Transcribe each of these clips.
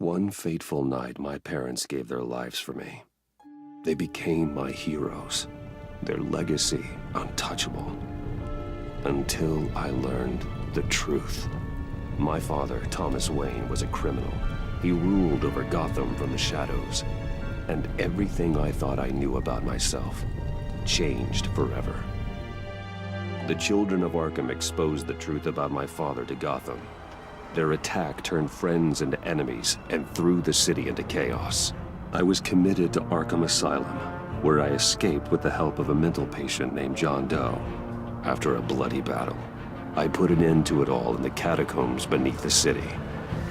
One fateful night, my parents gave their lives for me. They became my heroes, their legacy untouchable. Until I learned the truth. My father, Thomas Wayne, was a criminal. He ruled over Gotham from the shadows. And everything I thought I knew about myself changed forever. The children of Arkham exposed the truth about my father to Gotham. Their attack turned friends into enemies and threw the city into chaos. I was committed to Arkham Asylum, where I escaped with the help of a mental patient named John Doe. After a bloody battle, I put an end to it all in the catacombs beneath the city.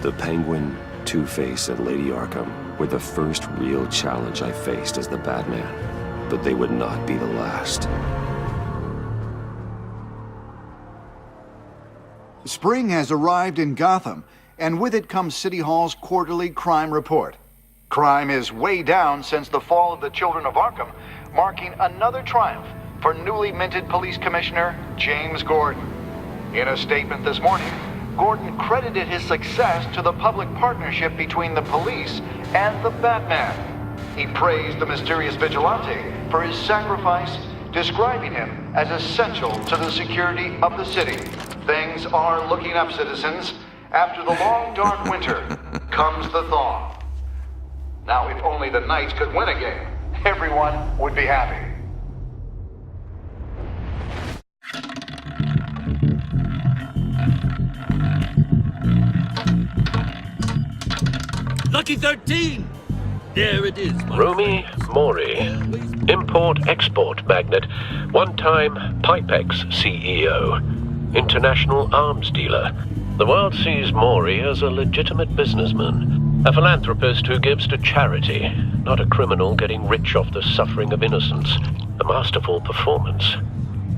The Penguin, Two-Face, and Lady Arkham were the first real challenge I faced as the Batman, but they would not be the last. Spring has arrived in Gotham, and with it comes City Hall's quarterly crime report. Crime is way down since the fall of the Children of Arkham, marking another triumph for newly minted Police Commissioner James Gordon. In a statement this morning, Gordon credited his success to the public partnership between the police and the Batman. He praised the mysterious vigilante for his sacrifice, describing him as essential to the security of the city. Things are looking up, citizens. After the long, dark winter comes the thaw. Now, if only the Knights could win a game, everyone would be happy. Lucky 13! There it is, my Rumi friends. Mori, import-export magnate, one-time Pipex CEO, international arms dealer. The world sees Mori as a legitimate businessman. A philanthropist who gives to charity, not a criminal getting rich off the suffering of innocence. A masterful performance.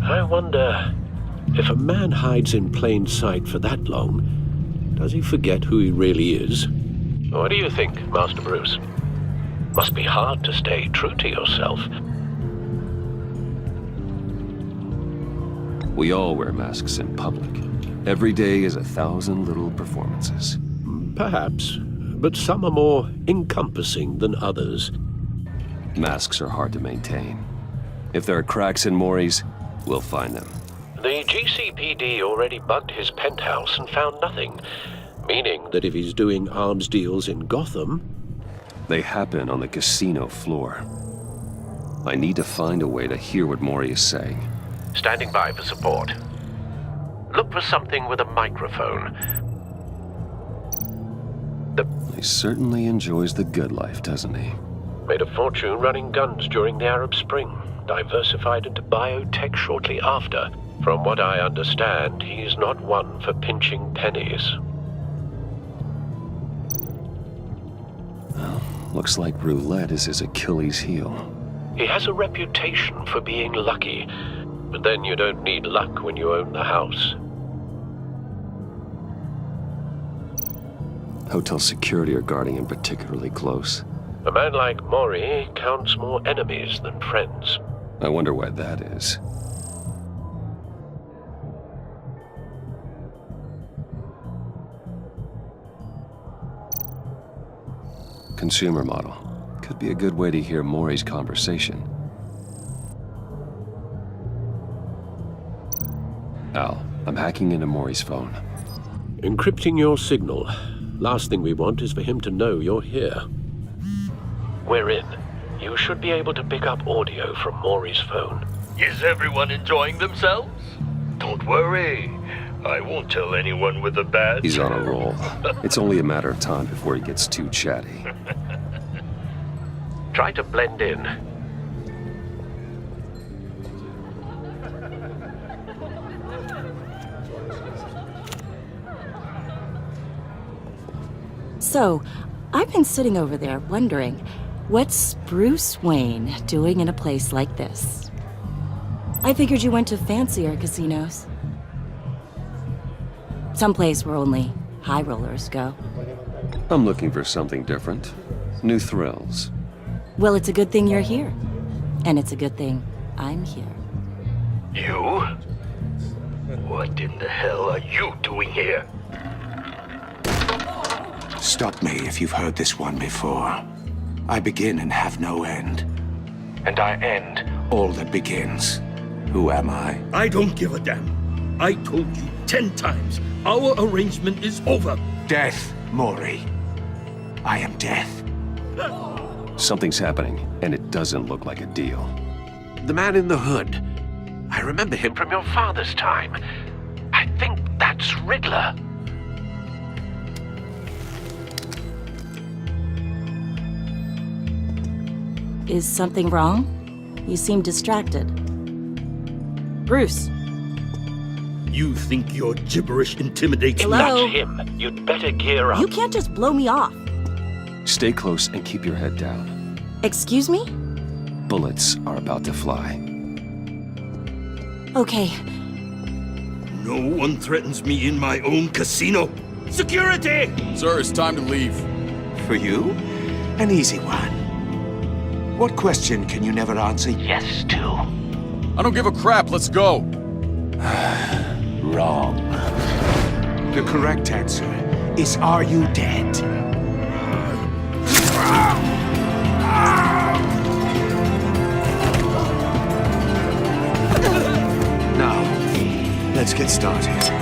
I wonder, if a man hides in plain sight for that long, does he forget who he really is? What do you think, Master Bruce? Must be hard to stay true to yourself. We all wear masks in public. Every day is 1,000 little performances. Perhaps. But some are more encompassing than others. Masks are hard to maintain. If there are cracks in Mori's, we'll find them. The GCPD already bugged his penthouse and found nothing, meaning that if he's doing arms deals in Gotham... They happen on the casino floor. I need to find a way to hear what Mori is saying. Standing by for support. Look for something with a microphone. He certainly enjoys the good life, doesn't he? Made a fortune running guns during the Arab Spring. Diversified into biotech shortly after. From what I understand, he's not one for pinching pennies. Well, looks like roulette is his Achilles heel. He has a reputation for being lucky, but then you don't need luck when you own the house. Hotel security are guarding him particularly close. A man like Mori counts more enemies than friends. I wonder why that is. Consumer model. Could be a good way to hear Mori's conversation. Al, I'm hacking into Mori's phone. Encrypting your signal. Last thing we want is for him to know you're here. We're in. You should be able to pick up audio from Mori's phone. Is everyone enjoying themselves? Don't worry. I won't tell anyone with a badge. He's on a roll. It's only a matter of time before he gets too chatty. Try to blend in. So, I've been sitting over there wondering, what's Bruce Wayne doing in a place like this? I figured you went to fancier casinos. Someplace where only high rollers go. I'm looking for something different. New thrills. Well, it's a good thing you're here. And it's a good thing I'm here. You? What in the hell are you doing here? Stop me if you've heard this one before. I begin and have no end. And I end all that begins. Who am I? I don't give a damn. I told you 10 times. Our arrangement is over. Death, Maury. I am death. Something's happening, and it doesn't look like a deal. The man in the hood. I remember him from your father's time. I think that's Riddler. Is something wrong? You seem distracted. Bruce. You think your gibberish intimidates me? Hello? That's him. You'd better gear up. You can't just blow me off. Stay close and keep your head down. Excuse me? Bullets are about to fly. Okay. No one threatens me in my own casino. Security! Sir, it's time to leave. For you? An easy one. What question can you never answer yes to? I don't give a crap, let's go. Wrong. The correct answer is, are you dead? Now, let's get started.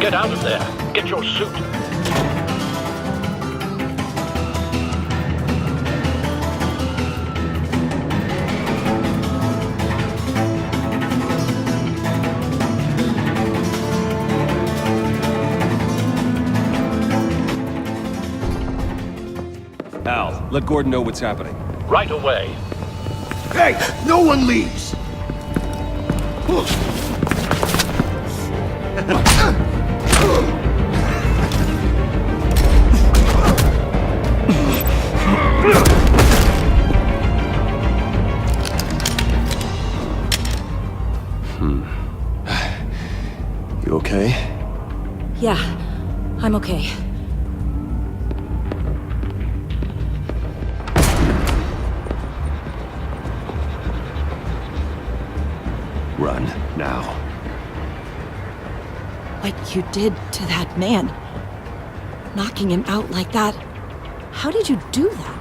Get out of there. Get your suit. Al, let Gordon know what's happening. Right away. Hey, no one leaves! You okay? Yeah, I'm okay. Run, now. What you did to that man. Knocking him out like that. How did you do that?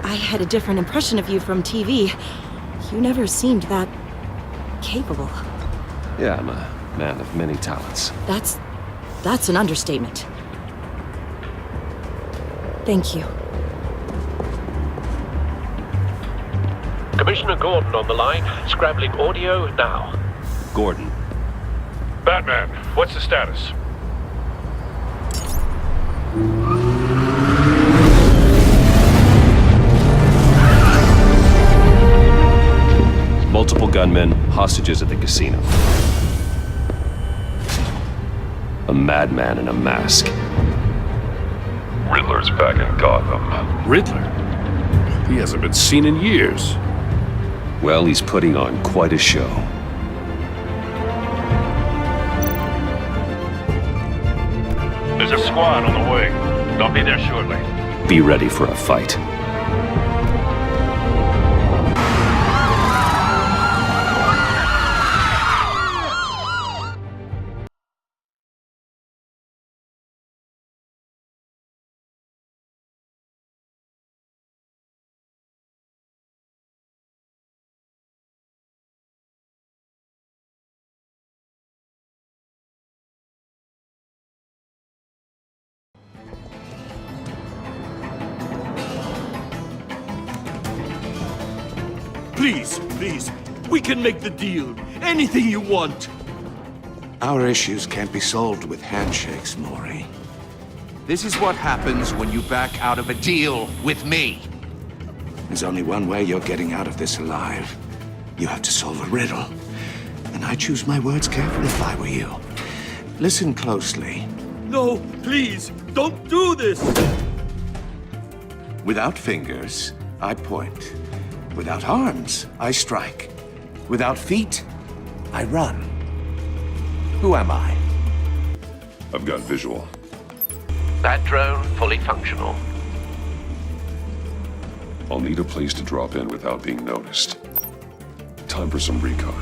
I had a different impression of you from TV. You never seemed that capable. Yeah, I'm a man of many talents. That's an understatement. Thank you. Commissioner Gordon on the line. Scrabbling audio now. Gordon. Batman, what's the status? Multiple gunmen, hostages at the casino. A madman in a mask. Riddler's back in Gotham. Riddler? He hasn't been seen in years. Well, he's putting on quite a show. There's a squad on the way. They'll be there shortly. Be ready for a fight. Please, we can make the deal. Anything you want. Our issues can't be solved with handshakes, Maury. This is what happens when you back out of a deal with me. There's only one way you're getting out of this alive. You have to solve a riddle. And I choose my words carefully if I were you. Listen closely. No, please, don't do this! Without fingers, I point. Without arms, I strike. Without feet, I run. Who am I? I've got visual. That drone fully functional. I'll need a place to drop in without being noticed. Time for some recon.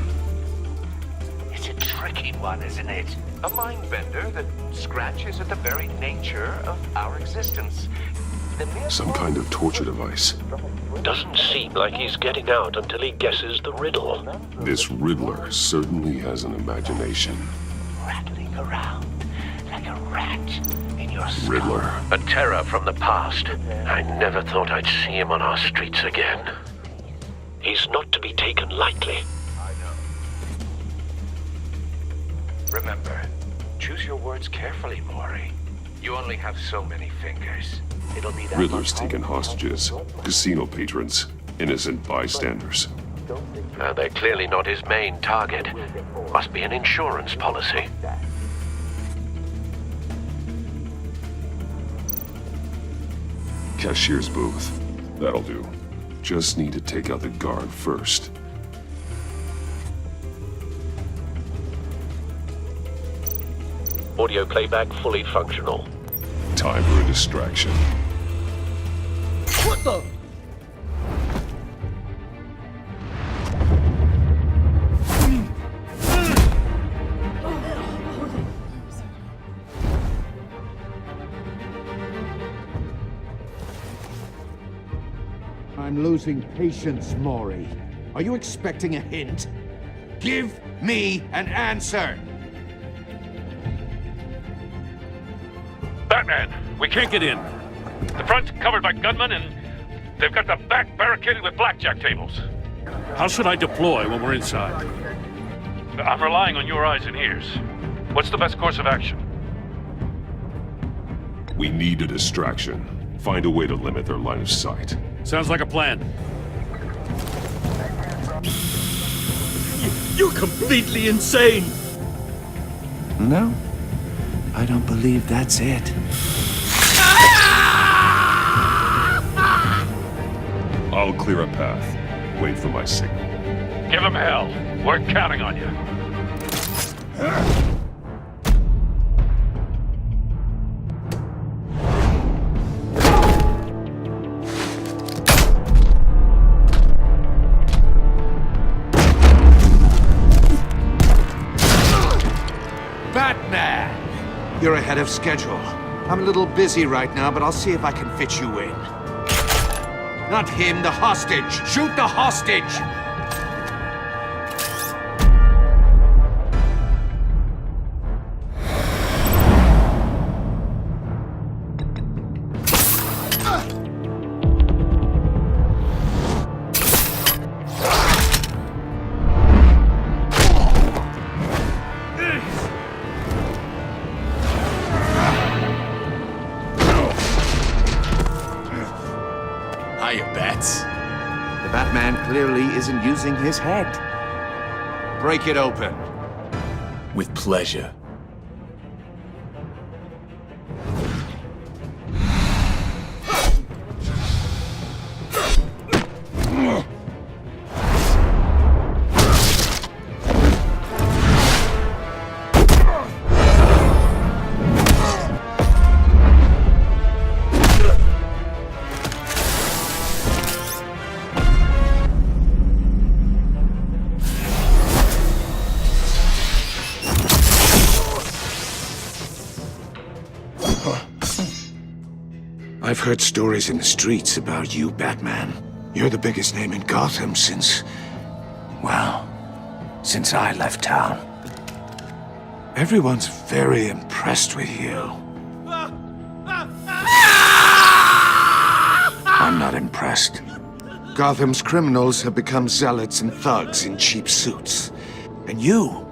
It's a tricky one, isn't it? A mind bender that scratches at the very nature of our existence. Some kind of torture device. Doesn't seem like he's getting out until he guesses the riddle. This Riddler certainly has an imagination. Rattling around like a rat in your skull. Riddler. A terror from the past. I never thought I'd see him on our streets again. He's not to be taken lightly. Remember, choose your words carefully, Maury. You only have so many fingers. It'll be that Riddler's taken hostages, casino patrons, innocent bystanders. They're clearly not his main target. Must be an insurance policy. Cashier's booth. That'll do. Just need to take out the guard first. Audio playback fully functional. Time for a distraction. What the? I'm losing patience, Maury. Are you expecting a hint? Give me an answer! Batman, we can't get in. The front's covered by gunmen, and they've got the back barricaded with blackjack tables. How should I deploy when we're inside? I'm relying on your eyes and ears. What's the best course of action? We need a distraction. Find a way to limit their line of sight. Sounds like a plan. You're completely insane! No, I don't believe that's it. I'll clear a path. Wait for my signal. Give them hell. We're counting on you. Batman! You're ahead of schedule. I'm a little busy right now, but I'll see if I can fit you in. Not him, the hostage! Shoot the hostage! The Batman clearly isn't using his head. Break it open. With pleasure. I've heard stories in the streets about you, Batman. You're the biggest name in Gotham since... well, since I left town. Everyone's very impressed with you. I'm not impressed. Gotham's criminals have become zealots and thugs in cheap suits. And you,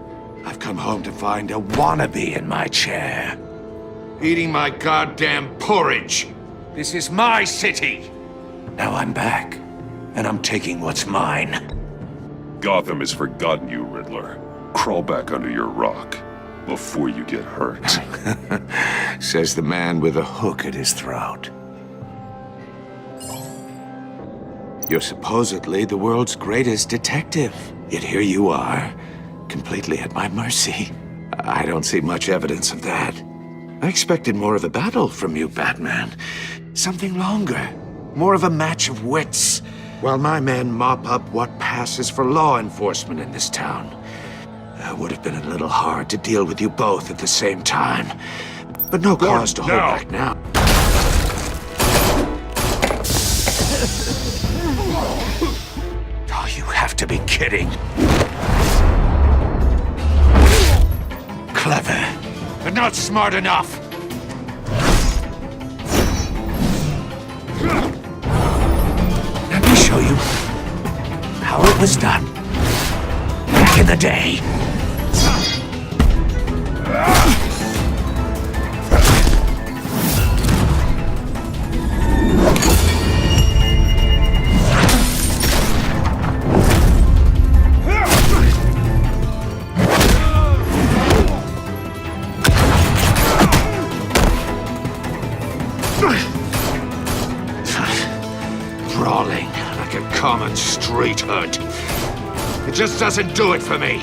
I've come home to find a wannabe in my chair. Eating my goddamn porridge. This is my city. Now I'm back, and I'm taking what's mine. Gotham has forgotten you, Riddler. Crawl back under your rock before you get hurt. Says the man with a hook at his throat. You're supposedly the world's greatest detective. Yet here you are, completely at my mercy. I don't see much evidence of that. I expected more of a battle from you, Batman. Something longer. More of a match of wits. while my men mop up what passes for law enforcement in this town. It would have been a little hard to deal with you both at the same time. But no cause to hold back now. Oh, you have to be kidding. Clever, but not smart enough. Let me show you how it was done back in the day. Brawling like a common street hood. It just doesn't do it for me.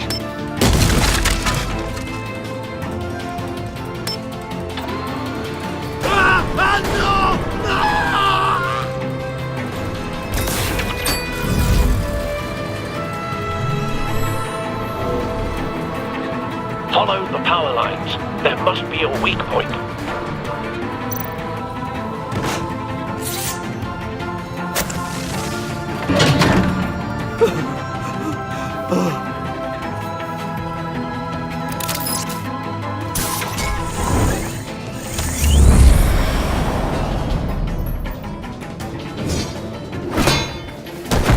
Follow the power lines. There must be a weak point.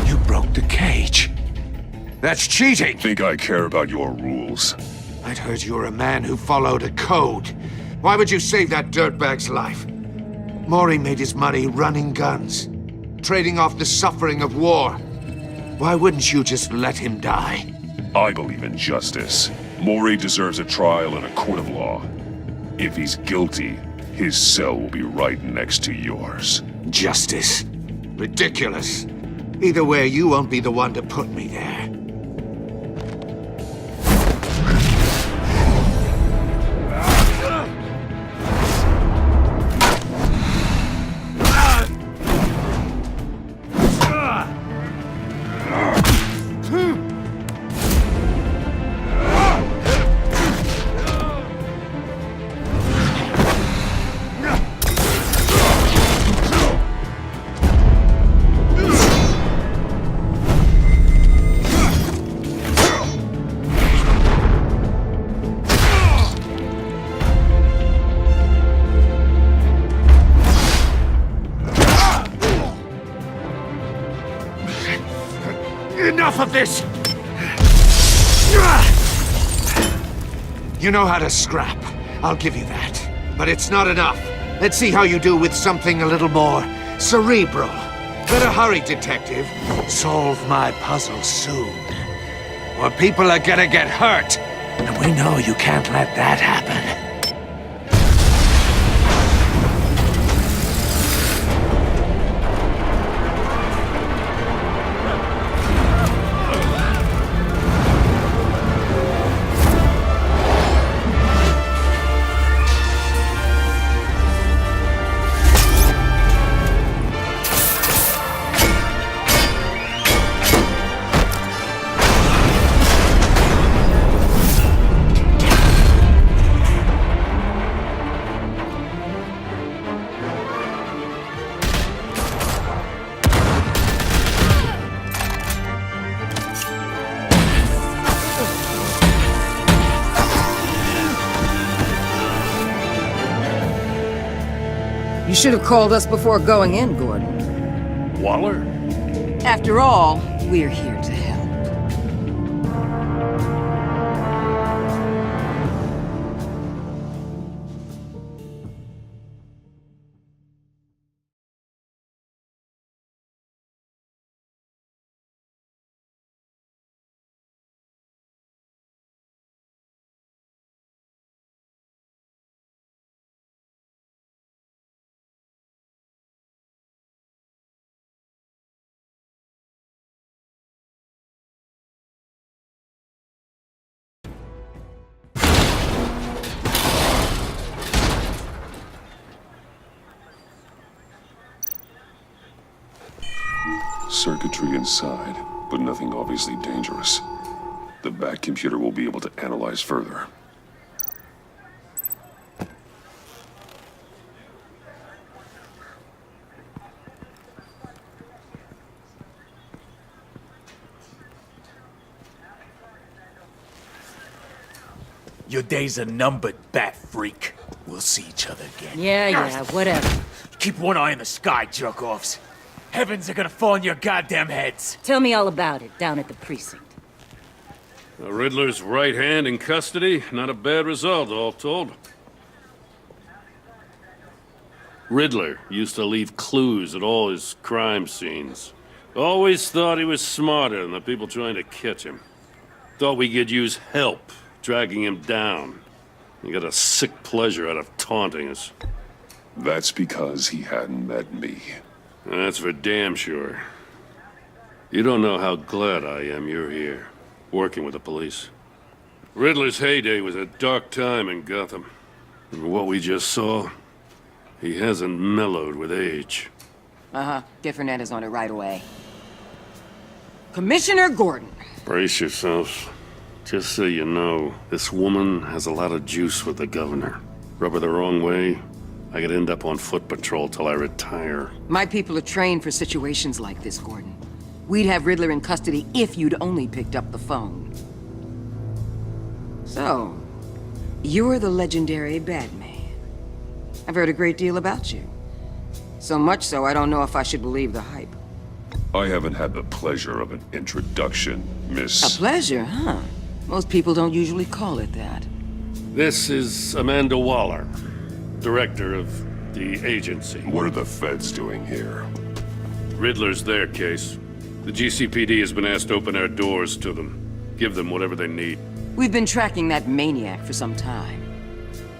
You broke the cage. That's cheating! Think I care about your rules? I'd heard you were a man who followed a code. Why would you save that dirtbag's life? Maury made his money running guns, trading off the suffering of war. Why wouldn't you just let him die? I believe in justice. Maury deserves a trial in a court of law. If he's guilty, his cell will be right next to yours. Justice? Ridiculous. Either way, you won't be the one to put me there. Enough of this! You know how to scrap. I'll give you that. But it's not enough. Let's see how you do with something a little more cerebral. Better hurry, detective. Solve my puzzle soon. Or people are gonna get hurt. And we know you can't let that happen. You should have called us before going in, Gordon. Waller? After all, we're here to help. Circuitry inside, but nothing obviously dangerous. The Bat computer will be able to analyze further. Your days are numbered, Bat Freak. We'll see each other again. Yeah, whatever. Keep one eye in the sky, jerk-offs. Heavens are gonna fall on your goddamn heads. Tell me all about it down at the precinct. The Riddler's right hand in custody. Not a bad result, all told. Riddler used to leave clues at all his crime scenes. Always thought he was smarter than the people trying to catch him. Thought we could use help dragging him down. He got a sick pleasure out of taunting us. That's because he hadn't met me. That's for damn sure. You don't know how glad I am you're here, working with the police. Riddler's heyday was a dark time in Gotham. And what we just saw, he hasn't mellowed with age. Get Fernandez on it right away. Commissioner Gordon. Brace yourselves. Just so you know, this woman has a lot of juice with the governor. Rub her the wrong way, I could end up on foot patrol till I retire. My people are trained for situations like this, Gordon. We'd have Riddler in custody if you'd only picked up the phone. So, you're the legendary Batman. I've heard a great deal about you. So much so, I don't know if I should believe the hype. I haven't had the pleasure of an introduction, Miss... A pleasure, huh? Most people don't usually call it that. This is Amanda Waller, director of the agency. What are the feds doing here? Riddler's their case. The GCPD has been asked to open our doors to them. Give them whatever they need. We've been tracking that maniac for some time.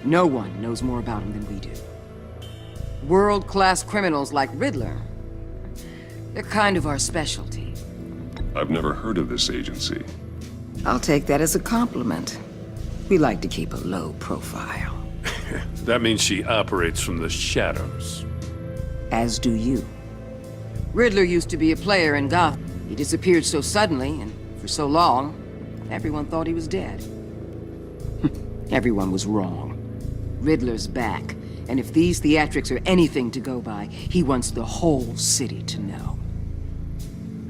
No one knows more about him than we do. World-class criminals like Riddler. They're kind of our specialty. I've never heard of this agency. I'll take that as a compliment. We like to keep a low profile. That means she operates from the shadows. As do you. Riddler used to be a player in Gotham. He disappeared so suddenly, and for so long, everyone thought he was dead. Everyone was wrong. Riddler's back, and if these theatrics are anything to go by, he wants the whole city to know.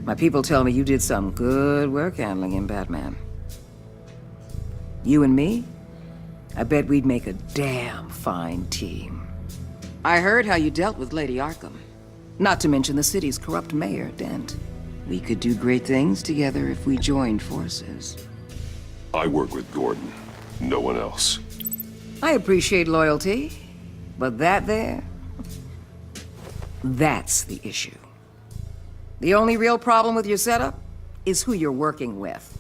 My people tell me you did some good work handling him, Batman. You and me? I bet we'd make a damn fine team. I heard how you dealt with Lady Arkham. Not to mention the city's corrupt mayor, Dent. We could do great things together if we joined forces. I work with Gordon. No one else. I appreciate loyalty, but that there... that's the issue. The only real problem with your setup is who you're working with.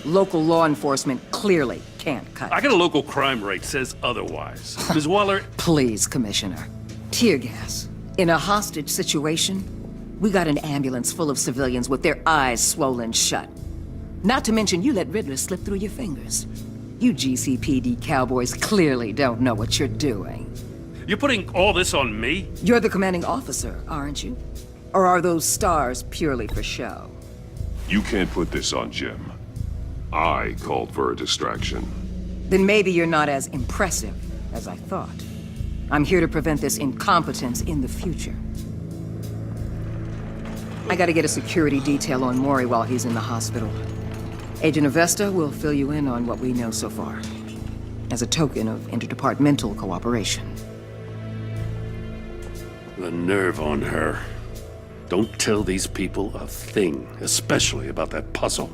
Local law enforcement clearly can't cut it. I got a local crime rate says otherwise. Ms. Waller... Please, Commissioner. Tear gas. In a hostage situation, we got an ambulance full of civilians with their eyes swollen shut. Not to mention you let Riddler slip through your fingers. You GCPD cowboys clearly don't know what you're doing. You're putting all this on me? You're the commanding officer, aren't you? Or are those stars purely for show? You can't put this on Jim. I called for a distraction. Then maybe you're not as impressive as I thought. I'm here to prevent this incompetence in the future. I gotta get a security detail on Maury while he's in the hospital. Agent Avesta will fill you in on what we know so far, as a token of interdepartmental cooperation. The nerve on her. Don't tell these people a thing, especially about that puzzle.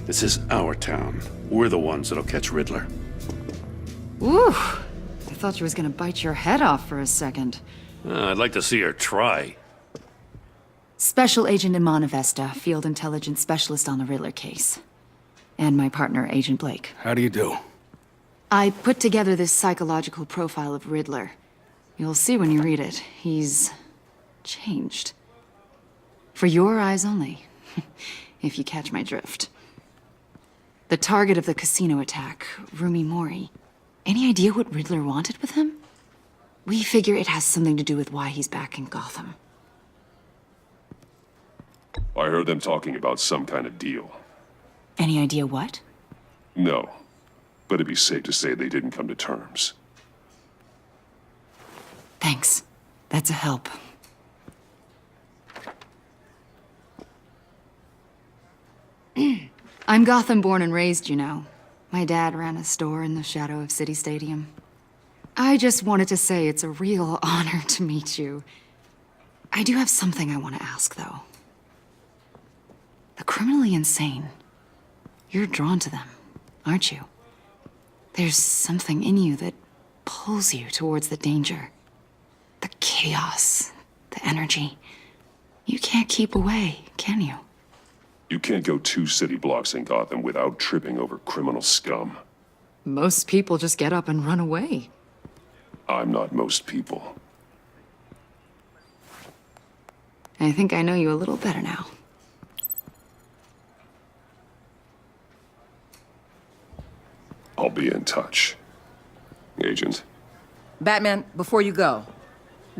This is our town. We're the ones that'll catch Riddler. Ooh, I thought you was gonna bite your head off for a second. I'd like to see her try. Special Agent Iman Avesta, Field Intelligence Specialist on the Riddler case. And my partner, Agent Blake. How do you do? I put together this psychological profile of Riddler. You'll see when you read it. He's... changed. For your eyes only, if you catch my drift. The target of the casino attack, Rumi Mori. Any idea what Riddler wanted with him? We figure it has something to do with why he's back in Gotham. I heard them talking about some kind of deal. Any idea what? No, but it'd be safe to say they didn't come to terms. Thanks. That's a help. I'm Gotham born and raised, you know. My dad ran a store in the shadow of City Stadium. I just wanted to say it's a real honor to meet you. I do have something I want to ask, though. The criminally insane. You're drawn to them, aren't you? There's something in you that pulls you towards the danger. The chaos, the energy. You can't keep away, can you? You can't go 2 city blocks in Gotham without tripping over criminal scum. Most people just get up and run away. I'm not most people. I think I know you a little better now. I'll be in touch. Agent. Batman, before you go,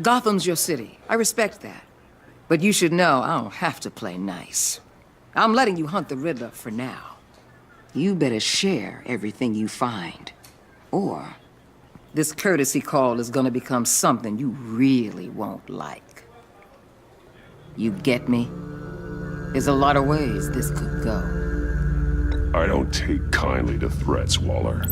Gotham's your city. I respect that. But you should know I don't have to play nice. I'm letting you hunt the Riddler for now. You better share everything you find. Or this courtesy call is gonna become something you really won't like. You get me? There's a lot of ways this could go. I don't take kindly to threats, Waller.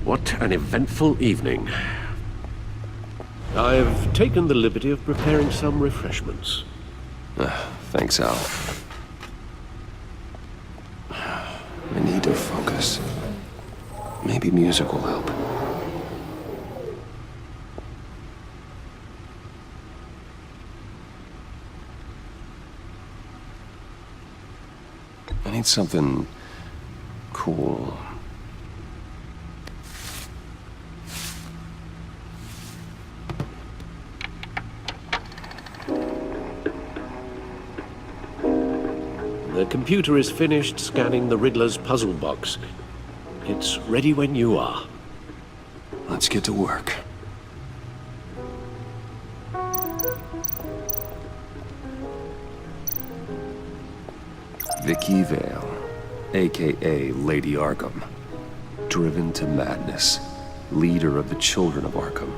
What an eventful evening. I've taken the liberty of preparing some refreshments. Thanks, Al. I need to focus. Maybe music will help. I need something cool. The computer is finished scanning the Riddler's puzzle box. It's ready when you are. Let's get to work. Vicky Vale, aka Lady Arkham. Driven to madness. Leader of the Children of Arkham.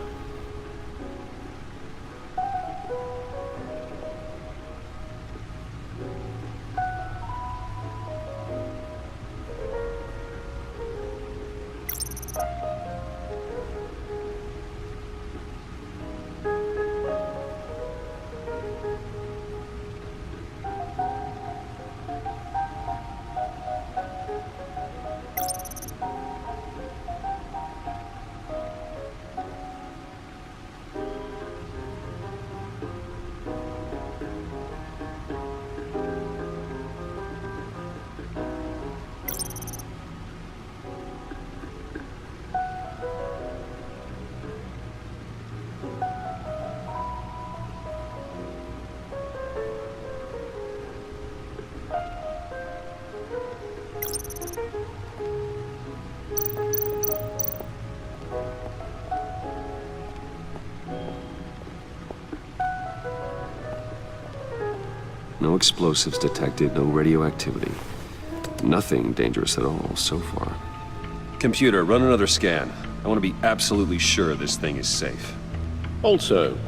No explosives detected, no radioactivity. Nothing dangerous at all so far. Computer, run another scan. I want to be absolutely sure this thing is safe. Also,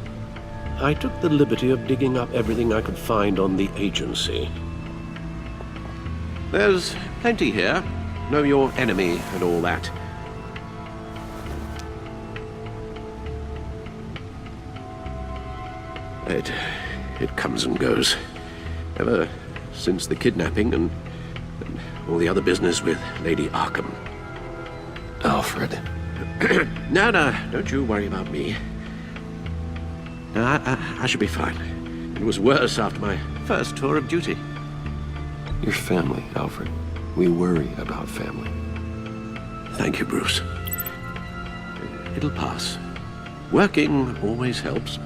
I took the liberty of digging up everything I could find on the agency. There's plenty here. know your enemy and all that. It comes and goes. Ever since the kidnapping and all the other business with Lady Arkham. Alfred. No, don't you worry about me. No, I should be fine. It was worse after my first tour of duty. Your family, Alfred. We worry about family. Thank you, Bruce. It'll pass. Working always helps.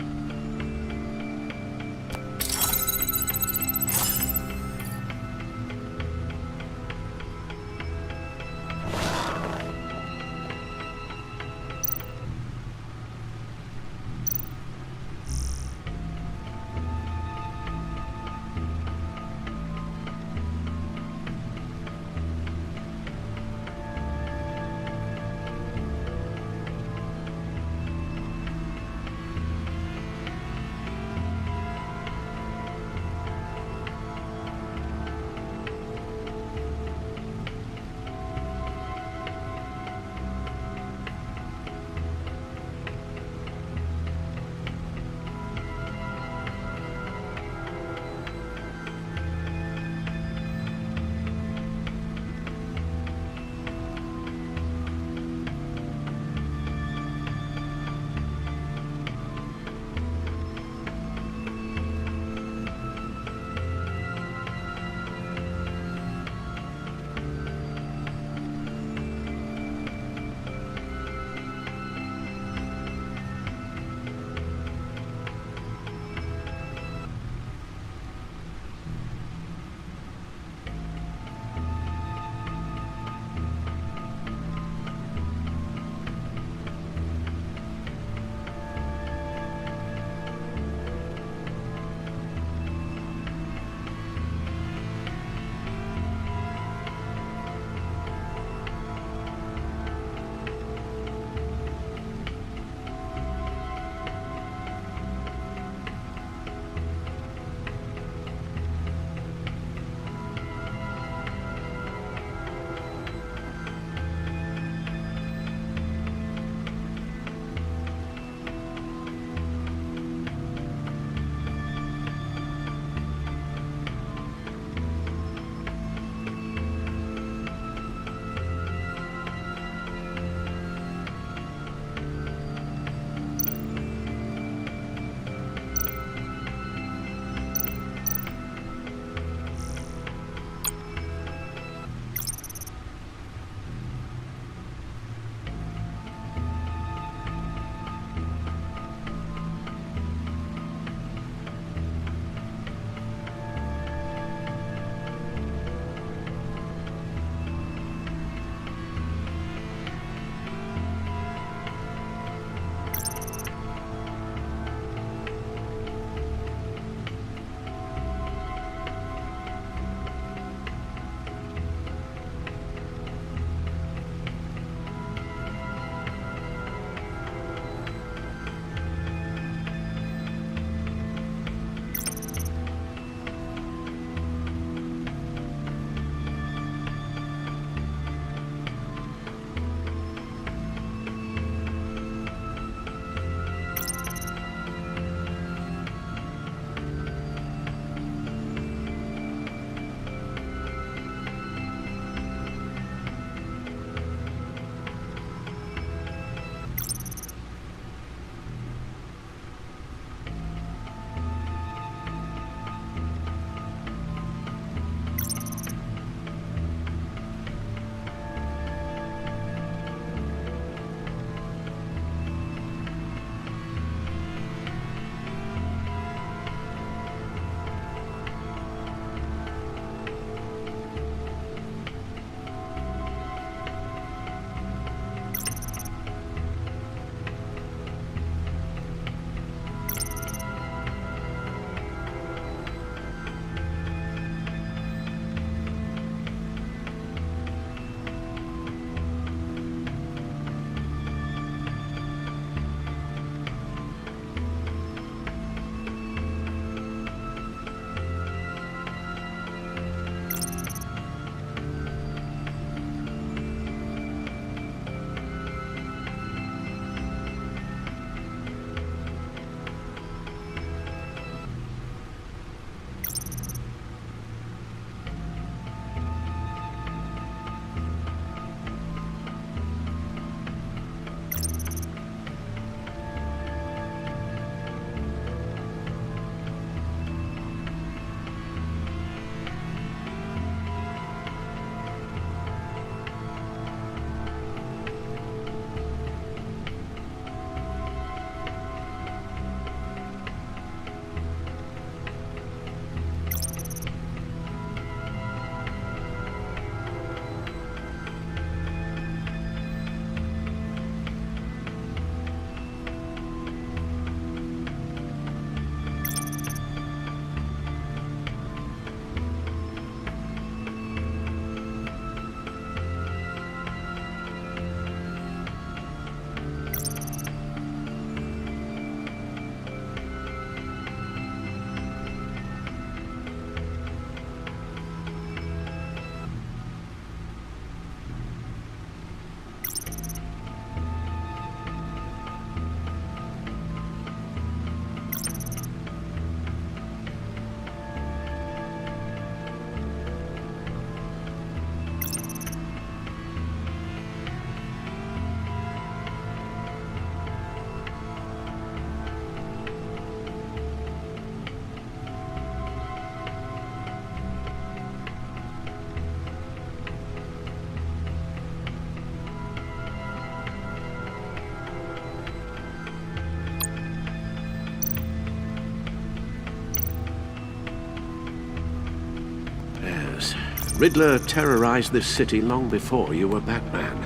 Riddler terrorized this city long before you were Batman.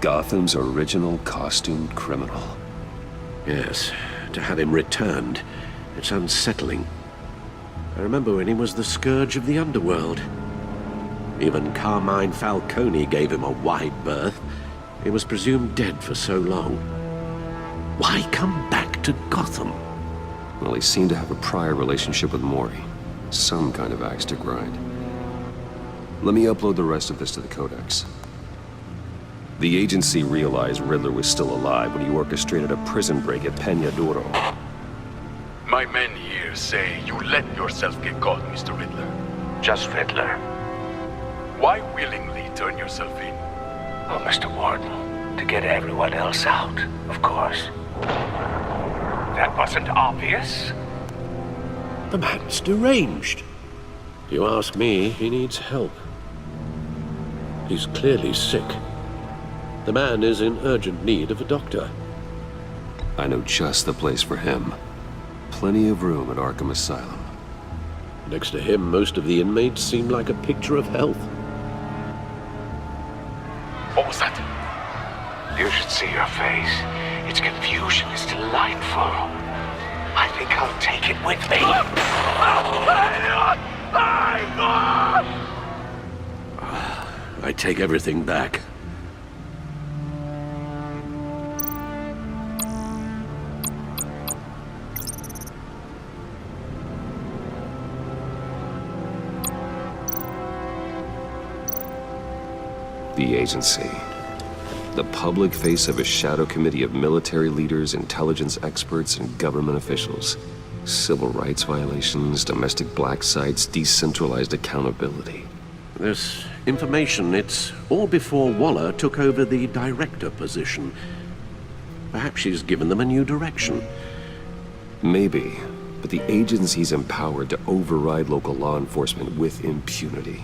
Gotham's original costumed criminal. Yes, to have him returned, it's unsettling. I remember when he was the scourge of the underworld. Even Carmine Falcone gave him a wide berth. He was presumed dead for so long. Why come back to Gotham? Well, he seemed to have a prior relationship with Mori. Some kind of axe to grind. Let me upload the rest of this to the Codex. The agency realized Riddler was still alive when he orchestrated a prison break at Peña Duro. My men here say you let yourself get caught, Mr. Riddler. Just Riddler. Why willingly turn yourself in? Oh, Mr. Warden, to get everyone else out, of course. That wasn't obvious? The man's deranged. If you ask me, he needs help. He's clearly sick. The man is in urgent need of a doctor. I know just the place for him. Plenty of room at Arkham Asylum. Next to him, most of the inmates seem like a picture of health. What was that? You should see your face. Its confusion is delightful. I think I'll take it with me. I take everything back. The agency. The public face of a shadow committee of military leaders, intelligence experts, and government officials. Civil rights violations, domestic black sites, decentralized accountability. This information, it's all before Waller took over the director position. Perhaps she's given them a new direction. Maybe, but the agency's empowered to override local law enforcement with impunity.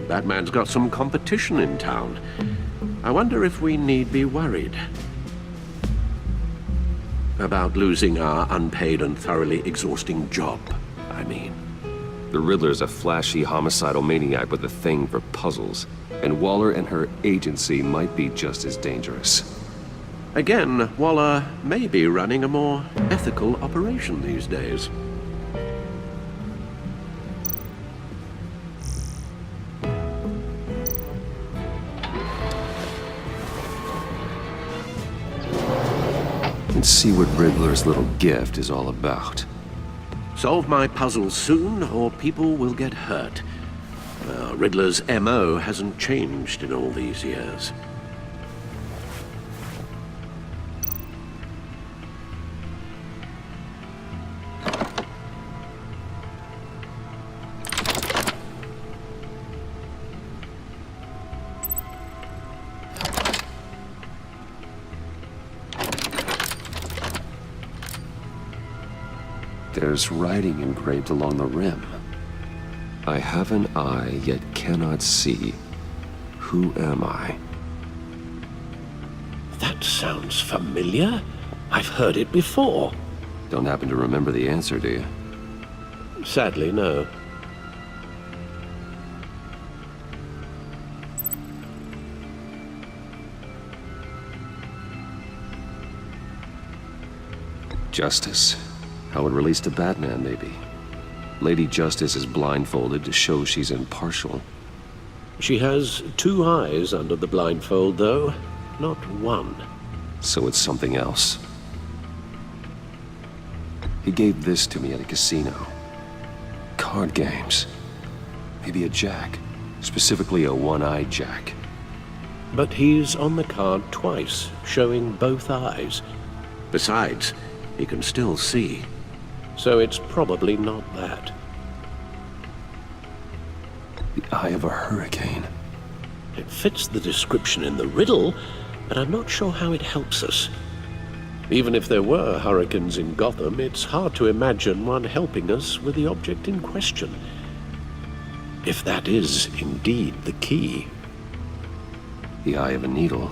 Batman's got some competition in town. I wonder if we need be worried about losing our unpaid and thoroughly exhausting job, I mean. The Riddler's a flashy homicidal maniac with a thing for puzzles, and Waller and her agency might be just as dangerous. Again, Waller may be running a more ethical operation these days. Let's see what Riddler's little gift is all about. Solve my puzzles soon, or people will get hurt. Riddler's MO hasn't changed in all these years. There's writing engraved along the rim. I have an eye, yet cannot see. Who am I? That sounds familiar. I've heard it before. Don't happen to remember the answer, do you? Sadly, no. Justice. How it relates to Batman, maybe. Lady Justice is blindfolded to show she's impartial. She has two eyes under the blindfold, though, not one. So it's something else. He gave this to me at a casino. Card games. Maybe a jack. Specifically a one-eyed jack. But he's on the card twice, showing both eyes. Besides, he can still see. So it's probably not that. The eye of a hurricane. It fits the description in the riddle, but I'm not sure how it helps us. Even if there were hurricanes in Gotham, it's hard to imagine one helping us with the object in question. If that is indeed the key. The eye of a needle.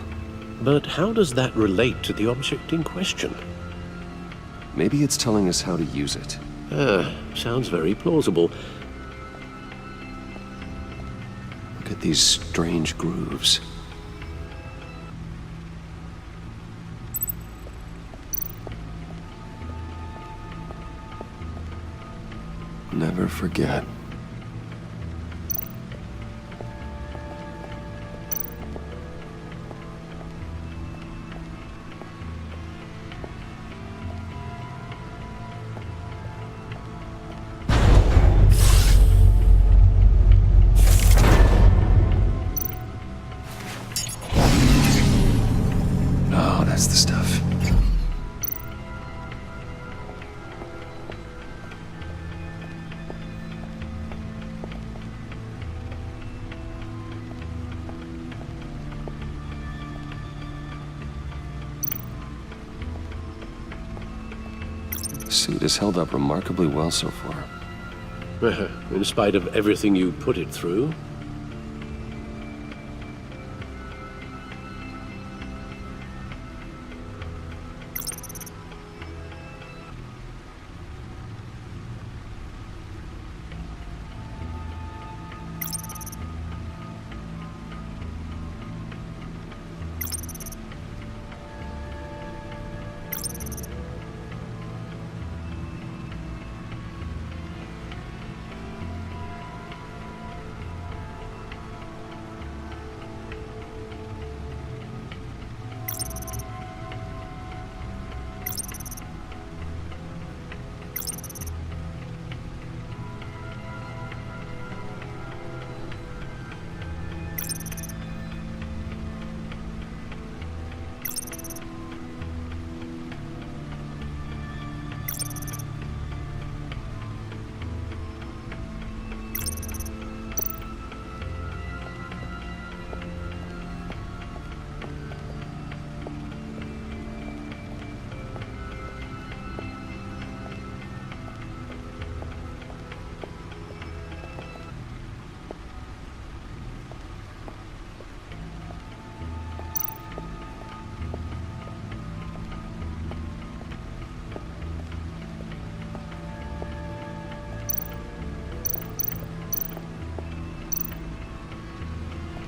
But how does that relate to the object in question? Maybe it's telling us how to use it. Sounds very plausible. these strange grooves. Never forget. Oh, that's the stuff. The suit has held up remarkably well so far. In spite of everything you put it through.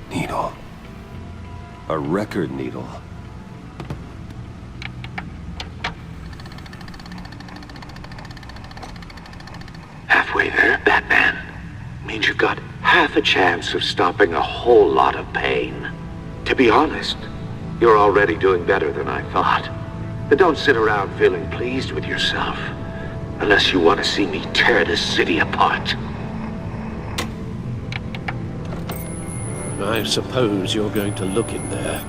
Needle. A record needle. Halfway there, Batman. Means you've got half a chance of stopping a whole lot of pain. To be honest, you're already doing better than I thought. But don't sit around feeling pleased with yourself. Unless you want to see me tear this city apart. I suppose you're going to look in there.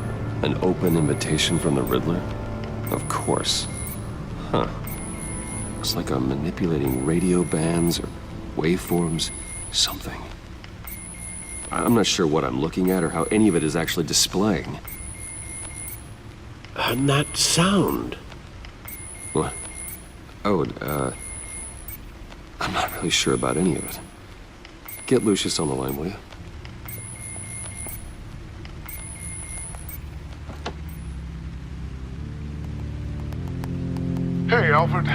An open invitation from the Riddler? Of course. Huh. Looks like I'm manipulating radio bands or waveforms, something. I'm not sure what I'm looking at or how any of it is actually displaying. And that sound. What? Oh, I'm not really sure about any of it. Get Lucius on the line, will you? Hey, Alfred.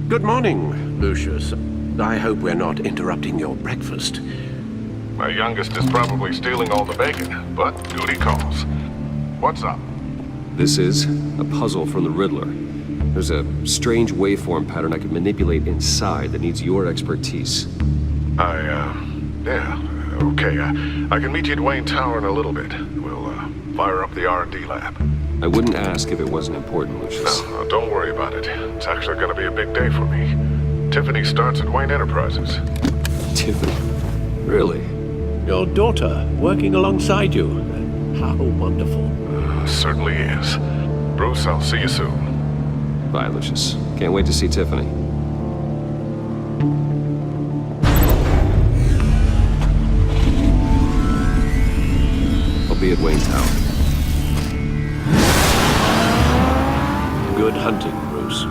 Good morning, Lucius. I hope we're not interrupting your breakfast. My youngest is probably stealing all the bacon, but duty calls. What's up? This is a puzzle from the Riddler. There's a strange waveform pattern I could manipulate inside that needs your expertise. Yeah, okay. I can meet you at Wayne Tower in a little bit. We'll, fire up the R&D lab. I wouldn't ask if it wasn't important, Lucius. No, don't worry about it. It's actually gonna be a big day for me. Tiffany starts at Wayne Enterprises. Tiffany? Really? Your daughter working alongside you. How wonderful. Certainly is. Bruce, I'll see you soon. Bye, Lucius. Can't wait to see Tiffany. I'll be at Wayne Tower. Good hunting, Bruce.